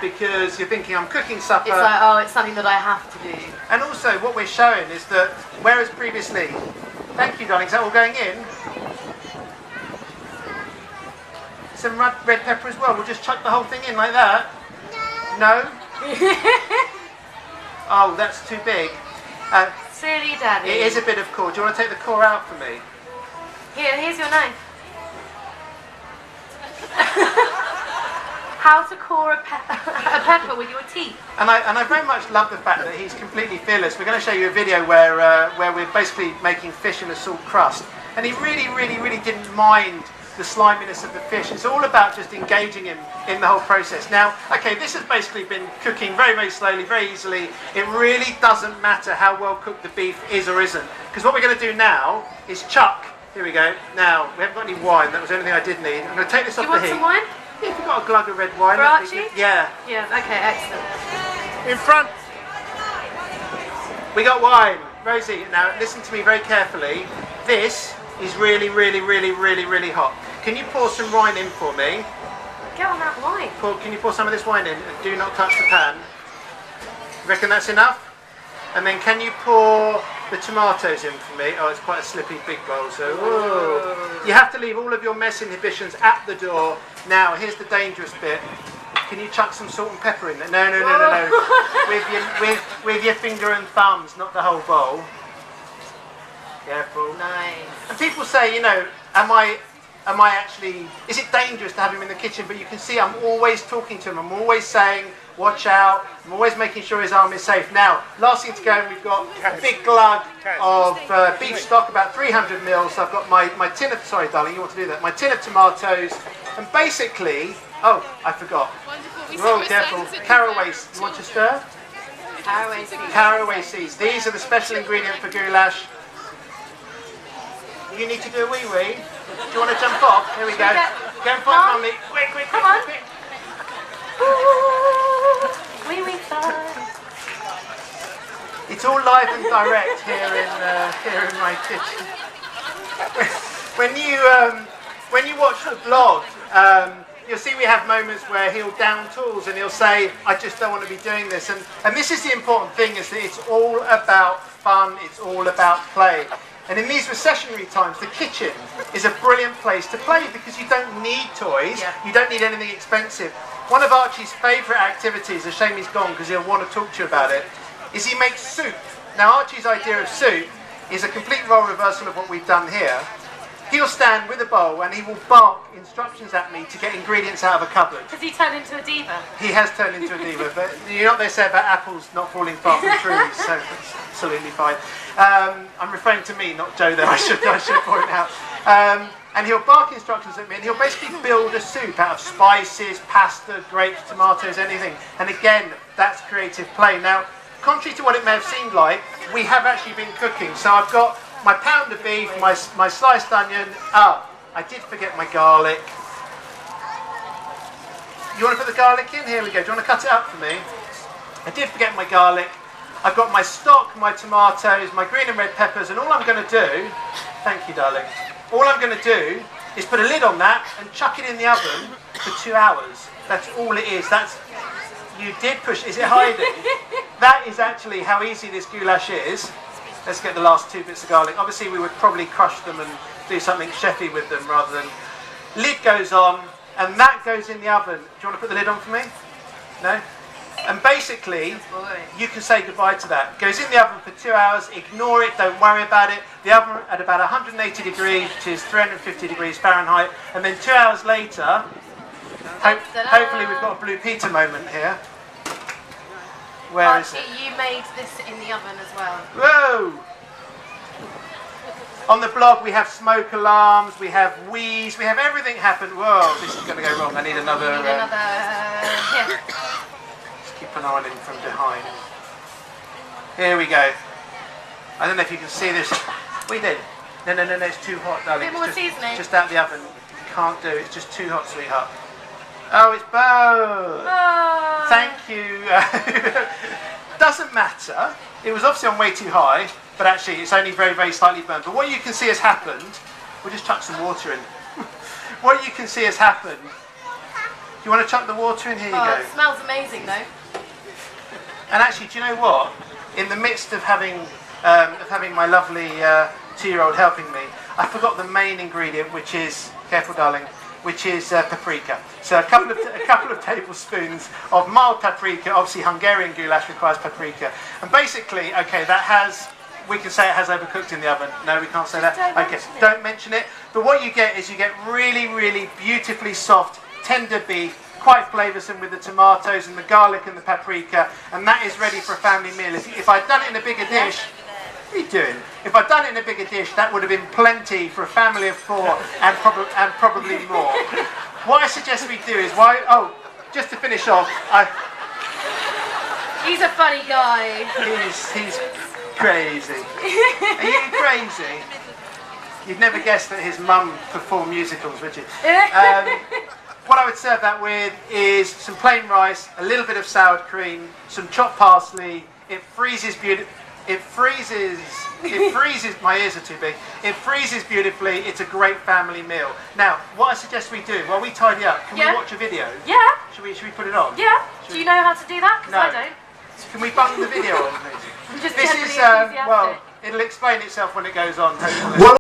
because you're thinking I'm cooking supper. It's like, oh, it's something that I have to do. And also what we're showing is that, whereas previously, thank you darling, is that all going in? Some red pepper as well, we'll just chuck the whole thing in like that. No? Oh, that's too big. Silly Daddy. It is a bit of core. Do you want to take the core out for me? Here's your knife. How to core a pepper with your teeth. And I very much love the fact that he's completely fearless. We're going to show you a video where we're basically making fish in a salt crust. And he really, really, really didn't mind the sliminess of the fish. It's all about just engaging him in the whole process. Now, okay, this has basically been cooking very, very slowly, very easily. It really doesn't matter how well cooked the beef is or isn't. Because what we're going to do now is chuck. Here we go. Now, we haven't got any wine. That was the only thing I did need. I'm going to take this off the heat. You want some wine? Yeah, if you've got a glug of red wine. For Archie? Yeah. Yeah, okay, excellent. In front. We got wine. Rosie, now listen to me very carefully. This is really, really, really, really, really hot. Can you pour some wine in for me? Get on that wine. Can you pour some of this wine in and do not touch the pan? Reckon that's enough? And then can you pour the tomatoes in for me? Oh, it's quite a slippy big bowl, so ooh. You have to leave all of your mess inhibitions at the door. Now, here's the dangerous bit. Can you chuck some salt and pepper in there? No. with your finger and thumbs, not the whole bowl. Careful. Nice. And people say, you know, am I actually, is it dangerous to have him in the kitchen? But you can see I'm always talking to him. I'm always saying, watch out. I'm always making sure his arm is safe. Now, last thing to go, we've got a big glug of beef stock, about 300 mils. So I've got my tin of, sorry darling, you want to do that, my tin of tomatoes. And basically, oh, I forgot. Oh, careful. Caraway, you want to stir? Caraway seeds. Caraway seeds. These are the special ingredient for goulash. You need to do a wee-wee. Do you want to jump off? Here we go. Go and find Mummy. Quick. Come on. Wee-wee time. It's all live and direct here in my kitchen. When you watch the vlog, you'll see we have moments where he'll down tools and he'll say, I just don't want to be doing this. And this is the important thing, is that it's all about fun, it's all about play. And in these recessionary times, the kitchen is a brilliant place to play because you don't need toys, you don't need anything expensive. One of Archie's favourite activities, a shame he's gone because he'll want to talk to you about it, is he makes soup. Now Archie's idea of soup is a complete role reversal of what we've done here. He'll stand with a bowl and he will bark instructions at me to get ingredients out of a cupboard. Has he turned into a diva? He has turned into a diva, but you know what they say about apples not falling far from trees, so that's absolutely fine. I'm referring to me, not Joe, though, I should point out. And he'll bark instructions at me, and he'll basically build a soup out of spices, pasta, grapes, tomatoes, anything. And again, that's creative play. Now, contrary to what it may have seemed like, we have actually been cooking. So I've got my pound of beef, my sliced onion. I did forget my garlic. You want to put the garlic in? Here we go. Do you want to cut it up for me? I did forget my garlic. I've got my stock, my tomatoes, my green and red peppers, and all I'm going to do, thank you darling, all I'm going to do is put a lid on that and chuck it in the oven for 2 hours. That's all it is. You did push, is it hiding? That is actually how easy this goulash is. Let's get the last 2 bits of garlic. Obviously we would probably crush them and do something chefy with them rather than... Lid goes on, and that goes in the oven. Do you want to put the lid on for me? No? And basically, you can say goodbye to that. It goes in the oven for 2 hours, ignore it, don't worry about it. The oven at about 180 degrees, which is 350 degrees Fahrenheit, and then 2 hours later, hopefully we've got a Blue Peter moment here. Where is it? You made this in the oven as well. Whoa! On the blog we have smoke alarms, we have wheeze, we have everything happen. Whoa, this is going to go wrong. I need another... Here. Keep an eye on him from behind. Here we go. I don't know if you can see this. What are you doing? No, it's too hot, darling. A bit more seasoning. Just out the oven. You can't do it. It's just too hot, sweetheart. Oh, it's burned. Oh. Thank you. Doesn't matter. It was obviously on way too high, but actually it's only very, very slightly burned. But what you can see has happened. We'll just chuck some water in. What you can see has happened Do you want to chuck the water in? Here you Oh, go. it smells amazing though. And actually, do you know what? In the midst of having my lovely 2-year-old helping me, I forgot the main ingredient, which is, careful darling, which is paprika. So a couple of tablespoons of mild paprika. Obviously, Hungarian goulash requires paprika. And basically, okay, we can say it has overcooked in the oven. No, we can't say that. Okay, don't mention it. But what you get is you get really, really beautifully soft, tender beef, quite flavoursome with the tomatoes and the garlic and the paprika, and that is ready for a family meal. If I'd done it in a bigger dish, what are you doing? If I'd done it in a bigger dish, that would have been plenty for a family of 4 and probably more. What I suggest we do is, just to finish off, He's a funny guy. he's crazy. Are you crazy? You'd never guess that his mum performed musicals, would you? What I would serve that with is some plain rice, a little bit of sour cream, some chopped parsley. It freezes beautifully. It freezes. My ears are too big. It freezes beautifully. It's a great family meal. Now, what I suggest we do while we tidy up, can we watch a video? Yeah. Should we put it on? Yeah. Do you know how to do that? Because No. I don't. Can we button the video on, please? I'm just This generally is enthusiastic. it'll explain itself when it goes on. Hopefully.